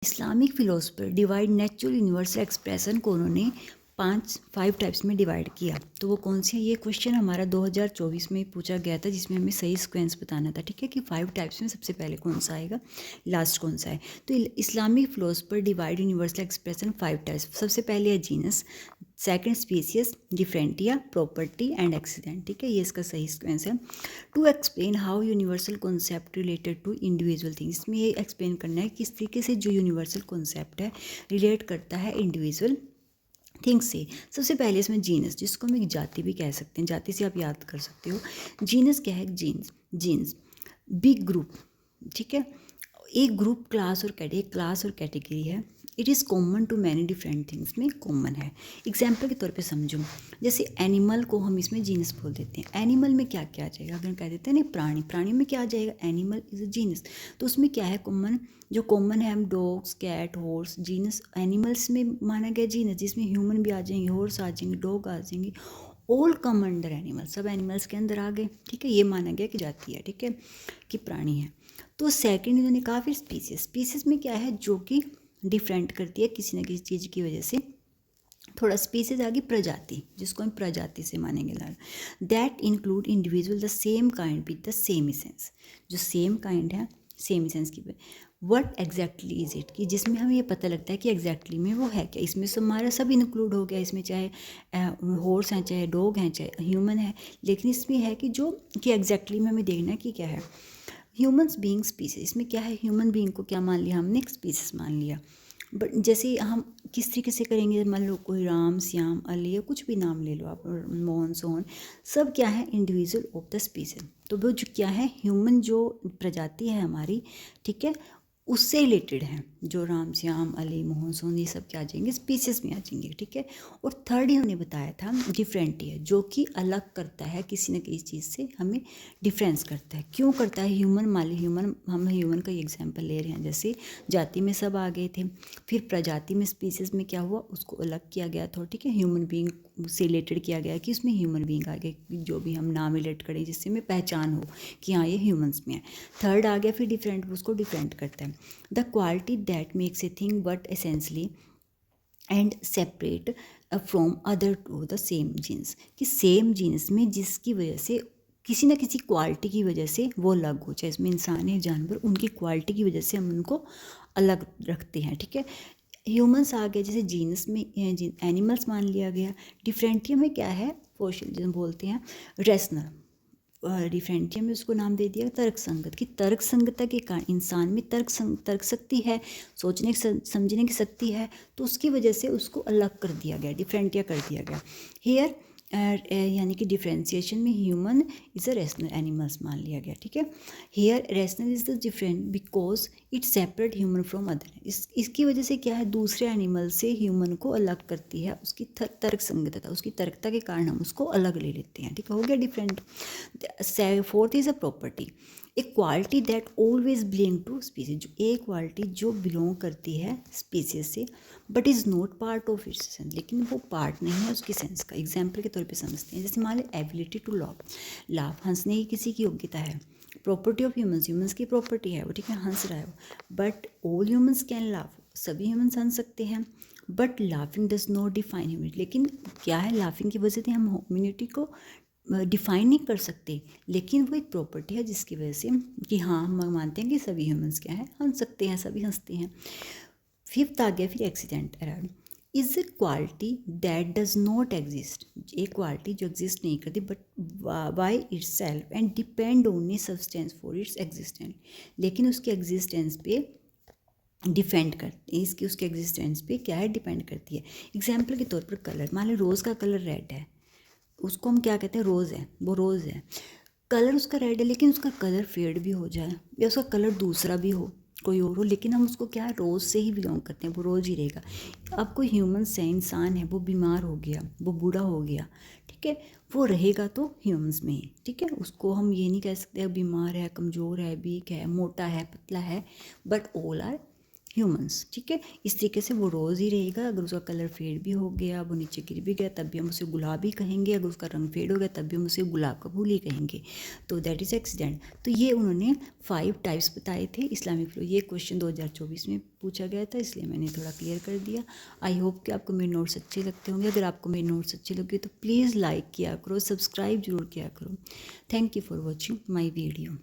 Islamic philosopher divide natural universal expression को उन्होंने 5 types में डिवाइड किया। तो वो कौन से हैं? ये क्वेश्चन हमारा 2024 में पूछा गया था, जिसमें हमें सही सीक्वेंस बताना था, ठीक है, कि 5 टाइप्स में सबसे पहले कौन सा आएगा, लास्ट कौन सा है। तो Islamic philosopher divide universal expression 5 types. सबसे पहले है genus, second species, differentia, property and accident, ठीक है, ये इसका सही सीक्वेंस है। To explain how universal concept related to individual things, इसमें ये एक्सप्लेन करना है किस तरीके से जो यूनिवर्सल कॉन्सेप्ट है रिलेट करता है इंडिविजुअल थिंग्स से। सबसे पहले इसमें जीनस, जिसको हम एक जाति भी कह सकते हैं, जाति से आप याद कर सकते हो। जीनस क्या है? जीन्स, जीन्स बिग ग्रुप, ठीक है, एक ग्रुप, क्लास और क्लास और कैटेगरी है। It is common to many different things, में कॉमन है। एग्जाम्पल के तौर पे समझो, जैसे एनिमल को हम इसमें जीनस बोल देते हैं। एनिमल में क्या क्या आ जाएगा? अगर कह देते हैं ना प्राणी, प्राणी में क्या आ जाएगा? Animal is a genus. तो उसमें क्या है कॉमन? जो कॉमन है हम dogs, cat, horse, genus animals में माना गया जीनस, जिसमें ह्यूमन भी आ जाएंगे, हॉर्स आ जाएंगे, डॉग आ जाएंगे, ऑल कम अंडर एनिमल, सब एनिमल्स के अंदर आ गए, ठीक है, ये माना गया कि जाति है, ठीक है, कि प्राणी है। तो सेकंड इन्होंने कहा फिर स्पीसीज, स्पीसीज में क्या है? जो कि डिफरेंट करती है किसी न किसी चीज़ की वजह से। थोड़ा स्पीसीज आ गई प्रजाति, जिसको हम प्रजाति से मानेंगे लाल। That include individual the same kind with the same essence, जो सेम काइंड है सेम इसेंस की। वट एग्जैक्टली इज इट, कि जिसमें हमें ये पता लगता है कि एग्जैक्टली में वो है क्या। इसमें सब हमारा सब इंक्लूड हो गया, इसमें चाहे हॉर्स हैं, चाहे डॉग हैं, चाहे ह्यूमन है, लेकिन इसमें है कि जो कि एग्जैक्टली में हमें देखना है कि क्या है। ह्यूमन्स बीइंग स्पीसीज, इसमें क्या है? ह्यूमन बीइंग को क्या मान लिया हमने? एक स्पीसीज मान लिया। बट जैसे हम किस तरीके से करेंगे, मान लो कोई राम, श्याम, अली या कुछ भी नाम ले लो आप, मोहन, सोहन, सब क्या है? Individual of the species. तो वो जो क्या है? ह्यूमन जो प्रजाति है हमारी, ठीक है, उससे रिलेटेड है। जो राम, श्याम, अली, मोहन, सोहन, ये सब क्या आ जाएंगे? स्पीसीज में आ जाएंगे, ठीक है। और थर्ड इन्होंने बताया था डिफरेंट है, जो कि अलग करता है किसी न किसी चीज़ से, हमें डिफरेंस करता है। क्यों करता है? ह्यूमन मान ली, ह्यूमन, हम ह्यूमन का एग्जांपल ले रहे हैं, जैसे जाति में सब आ गए थे, फिर प्रजाति में स्पीसीज में क्या हुआ? उसको अलग किया गया था, ठीक है, ह्यूमन बीइंग से रिलेटेड किया गया कि उसमें ह्यूमन बीइंग आ गए, जो भी हम नाम रिलेट करें जिससे हमें पहचान हो कि हाँ ये ह्यूमंस में है। थर्ड आ गया फिर डिफरेंट, उसको डिफरेंट करता है। The quality that makes a thing but essentially and separate from other to the same genus, कि सेम जीन्स में जिसकी वजह से किसी न किसी क्वालिटी की वजह से वो अलग हो, चाहे इसमें इंसान है, जानवर, उनकी क्वालिटी की वजह से हम उनको अलग रखते हैं, ठीक है। ह्यूमंस आ गए, जैसे जीनस में एनिमल्स मान लिया गया। डिफरेंटियम में क्या है? क्वेश्चन जिसे बोलते हैं रेशनल। डिफरेंटियम में उसको नाम दे दिया तर्क संगत, की तर्क संगता के कारण इंसान में तर्क शक्ति है, सोचने समझने की शक्ति है, तो उसकी वजह से उसको अलग कर दिया गया, डिफरेंटिया कर दिया गया। हेयर यानी कि डिफ्रेंसिएशन में human is a rational animals मान लिया गया, ठीक है। Here rational is the different because it separate human from other, इसकी वजह से क्या है? दूसरे एनिमल से ह्यूमन को अलग करती है, उसकी तर्क संगतता, उसकी तर्कता के कारण हम उसको अलग ले लेते हैं, ठीक है, हो गया different. Fourth is a property, a quality that always belong to species, जो एक क्वालिटी जो बिलोंग करती है स्पीसीज से, but is not part of its sense, लेकिन वो पार्ट नहीं है उसकी सेंस का। एग्जाम्पल के तौर पे समझते हैं, जैसे मान लो एबिलिटी टू लाभ, हंसने की किसी की योग्यता है। प्रॉपर्टी ऑफ ह्यूमंस की प्रॉपर्टी है वो, ठीक है, हंस रहा है वो। But all humans can laugh, सभी ह्यूमंस हंस सकते हैं। But laughing does not define humanity, लेकिन क्या है? लाफिंग की वजह से हम ह्यूमिनिटी को डिफाइन नहीं कर सकते, लेकिन वो एक प्रॉपर्टी है जिसकी वजह से कि हाँ हम मानते हैं कि सभी ह्यूमंस क्या है? हंस सकते हैं, सभी हंसते हैं। फिफ्थ आ गया फिर accident error, is a quality that does not exist, एक क्वालिटी जो एग्जिस्ट नहीं करती but by it's self and depend only substance for its existence, लेकिन उसके एग्जिस्टेंस पे डिपेंड करती है, इसकी उसके एग्जिस्टेंस पे क्या है? डिपेंड करती है। एग्जाम्पल के तौर पर कलर, मान लो रोज़ का कलर रेड है, उसको हम क्या कहते हैं? रोज़ है, वो रोज़ है, कलर उसका रेड है, लेकिन उसका कलर फेड भी हो जाए या उसका कलर दूसरा भी हो, कोई और हो, लेकिन हम उसको क्या है? रोज़ से ही बिलोंग करते हैं, वो रोज़ ही रहेगा। अब कोई ह्यूमन्स है, इंसान है, वो बीमार हो गया, वो बूढ़ा हो गया, ठीक है, वो रहेगा तो ह्यूमंस में ही, ठीक है, उसको हम ये नहीं कह सकते बीमार है, कमज़ोर है, वीक है, मोटा है, पतला है, बट ऑल आर ह्यूमंस, ठीक है। इस तरीके से वो रोज़ ही रहेगा। अगर उसका कलर फेड भी हो गया, वो नीचे गिर भी गया, तब भी हम उसे गुलाब ही कहेंगे। अगर उसका रंग फेड हो गया तब भी हम उसे गुलाब का फूल ही कहेंगे। तो दैट इज़ एक्सीडेंट। तो ये उन्होंने 5 टाइप्स बताए थे इस्लामिक फ्लो। ये क्वेश्चन 2024 में पूछा गया था, इसलिए मैंने थोड़ा क्लियर कर दिया। आई होप कि आपको मेरे नोट्स अच्छे लगते होंगे। अगर आपको मेरे नोट्स अच्छे लगे तो प्लीज़ लाइक किया करो, सब्सक्राइब जरूर किया करो। Thank you for watching my video.